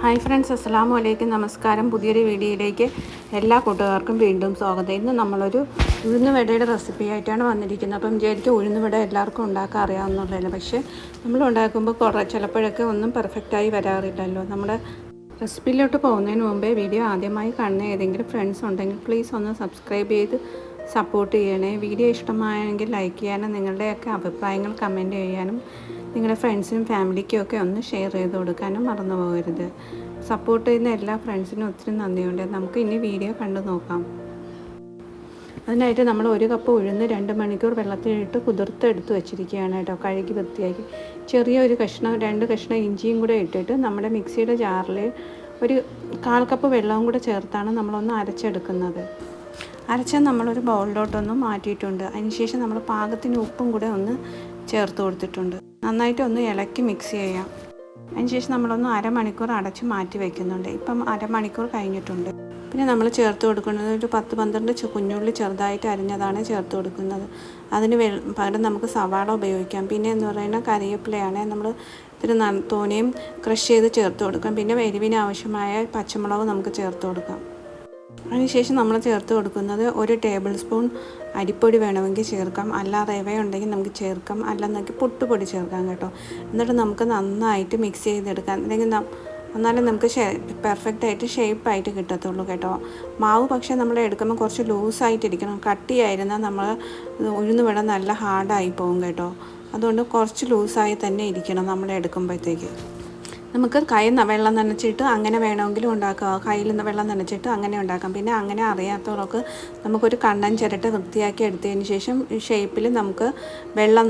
Hi friends, അസ്സലാമു അലൈക്കും. നമസ്കാരം. പുതിയൊരു വീഡിയോയിലേക്ക് എല്ലാ കൂട്ടുകാർക്കും വീണ്ടും സ്വാഗതം. ഇന്ന് നമ്മളൊരു ഉഴുന്നുവടയുടെ റെസിപ്പി ആയിട്ടാണ് വന്നിരിക്കുന്നത്. അപ്പം വിചാരിക്കും ഉഴുന്നുവട എല്ലാവർക്കും ഉണ്ടാക്കാൻ അറിയാവുന്നതല്ല, പക്ഷേ നമ്മൾ ഉണ്ടാക്കുമ്പോൾ ചിലപ്പോഴൊക്കെ ഒന്നും പെർഫെക്റ്റായി വരാറില്ലല്ലോ. നമ്മുടെ റെസിപ്പിയിലോട്ട് പോകുന്നതിന് മുമ്പേ വീഡിയോ ആദ്യമായി കാണുന്ന ഏതെങ്കിലും ഫ്രണ്ട്സ് ഉണ്ടെങ്കിൽ പ്ലീസ് ഒന്ന് സബ്സ്ക്രൈബ് ചെയ്ത് സപ്പോർട്ട് ചെയ്യണേ. വീഡിയോ ഇഷ്ടമായെങ്കിൽ ലൈക്ക് ചെയ്യാനും നിങ്ങളുടെയൊക്കെ അഭിപ്രായങ്ങൾ കമൻറ്റ് ചെയ്യാനും നിങ്ങളുടെ ഫ്രണ്ട്സിനും ഫാമിലിക്കും ഒക്കെ ഒന്ന് ഷെയർ ചെയ്ത് കൊടുക്കാനും മറന്നു പോകരുത്. സപ്പോർട്ട് ചെയ്യുന്ന എല്ലാ ഫ്രണ്ട്സിനും ഒത്തിരി നന്ദിയുണ്ട്. നമുക്ക് ഇനി വീഡിയോ കണ്ടു നോക്കാം. അതിനായിട്ട് നമ്മൾ 1 കപ്പ് ഉഴുന്ന് 2 മണിക്കൂർ വെള്ളത്തിലിട്ട് കുതിർത്തെടുത്ത് വെച്ചിരിക്കുകയാണ് കേട്ടോ. കഴുകി വൃത്തിയാക്കി ചെറിയൊരു കഷ്ണം 2 കഷ്ണം ഇഞ്ചിയും കൂടെ ഇട്ടിട്ട് നമ്മുടെ മിക്സിയുടെ ജാറിൽ ഒരു 1/4 കപ്പ് വെള്ളവും കൂടെ ചേർത്താണ് നമ്മളൊന്ന് അരച്ചെടുക്കുന്നത്. അരച്ച് നമ്മളൊരു ബൗളിലോട്ടൊന്ന് മാറ്റിയിട്ടുണ്ട്. അതിനുശേഷം നമ്മൾ പാകത്തിന് ഉപ്പും കൂടെ ഒന്ന് ചേർത്ത് കൊടുത്തിട്ടുണ്ട്. നന്നായിട്ട് ഒന്ന് ഇളക്കി മിക്സ് ചെയ്യാം. അതിനുശേഷം നമ്മളൊന്ന് അരമണിക്കൂർ അടച്ച് മാറ്റി വയ്ക്കുന്നുണ്ട്. ഇപ്പം അരമണിക്കൂർ കഴിഞ്ഞിട്ടുണ്ട്. പിന്നെ നമ്മൾ ചേർത്ത് കൊടുക്കുന്നത് ഒരു 10-12 കുഞ്ഞുള്ളി ചെറുതായിട്ട് അരിഞ്ഞതാണ് ചേർത്ത് കൊടുക്കുന്നത്. അതിന് പകരം നമുക്ക് സവാള ഉപയോഗിക്കാം. പിന്നെ എന്ന് പറയുന്നത് കറിവേപ്പിലയാണ് നമ്മൾ ഇത്തിരി തോനെയും ക്രഷ് ചെയ്ത് ചേർത്ത് കൊടുക്കാം. പിന്നെ എരിവിന് ആവശ്യമായ പച്ചമുളക് നമുക്ക് ചേർത്ത് കൊടുക്കാം. അതിനുശേഷം നമ്മൾ ചേർത്ത് കൊടുക്കുന്നത് 1 ടേബിൾ സ്പൂൺ അരിപ്പൊടി വേണമെങ്കിൽ ചേർക്കാം, അല്ല റവയുണ്ടെങ്കിൽ നമുക്ക് ചേർക്കാം, അല്ലെന്നെങ്കിൽ പുട്ടുപൊടി ചേർക്കാം കേട്ടോ. എന്നിട്ട് നമുക്ക് നന്നായിട്ട് മിക്സ് ചെയ്തെടുക്കാം. അല്ലെങ്കിൽ എന്നാലും നമുക്ക് പെർഫെക്റ്റായിട്ട് ഷേപ്പായിട്ട് കിട്ടത്തുള്ളൂ കേട്ടോ. മാവ് പക്ഷേ നമ്മൾ എടുക്കുമ്പോൾ കുറച്ച് ലൂസായിട്ടിരിക്കണം. കട്ടിയായിരുന്നാൽ നമ്മൾ ഉഴുന്നുവട നല്ല ഹാർഡായി പോകും കേട്ടോ. അതുകൊണ്ട് കുറച്ച് ലൂസായി തന്നെ ഇരിക്കണം നമ്മൾ എടുക്കുമ്പോഴത്തേക്ക്. നമുക്ക് വെള്ളം നനച്ചിട്ട് അങ്ങനെ വേണമെങ്കിലും ഉണ്ടാക്കാം. കയ്യിൽ നിന്ന് വെള്ളം നനച്ചിട്ട് അങ്ങനെ ഉണ്ടാക്കാം. പിന്നെ അങ്ങനെ അറിയാത്തവർക്ക് നമുക്കൊരു കണ്ണൻ ചിരട്ട വൃത്തിയാക്കി എടുത്തതിന് ശേഷം ഷേപ്പിൽ നമുക്ക് വെള്ളം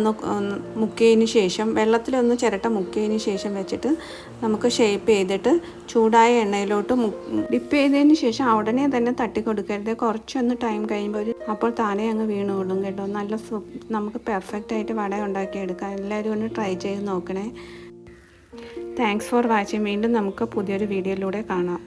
മുക്കിയതിന് ശേഷം വെള്ളത്തിലൊന്ന് ചിരട്ട മുക്കിയതിന് ശേഷം വെച്ചിട്ട് നമുക്ക് ഷേപ്പ് ചെയ്തിട്ട് ചൂടായ എണ്ണയിലോട്ട് ഡിപ്പ് ചെയ്തതിന് ശേഷം ഉടനെ തന്നെ തട്ടി കൊടുക്കരുത്. കുറച്ചൊന്ന് ടൈം കഴിയുമ്പോൾ അപ്പോൾ താനേ അങ്ങ് വീണുകൊള്ളും കേട്ടോ. നമുക്ക് പെർഫെക്റ്റായിട്ട് വട ഉണ്ടാക്കിയെടുക്കാം. എല്ലാവരും ഒന്ന് ട്രൈ ചെയ്ത് നോക്കണേ. Thanks for watching. വീണ്ടും നമുക്ക് പുതിയൊരു വീഡിയോയിലൂടെ കാണാം.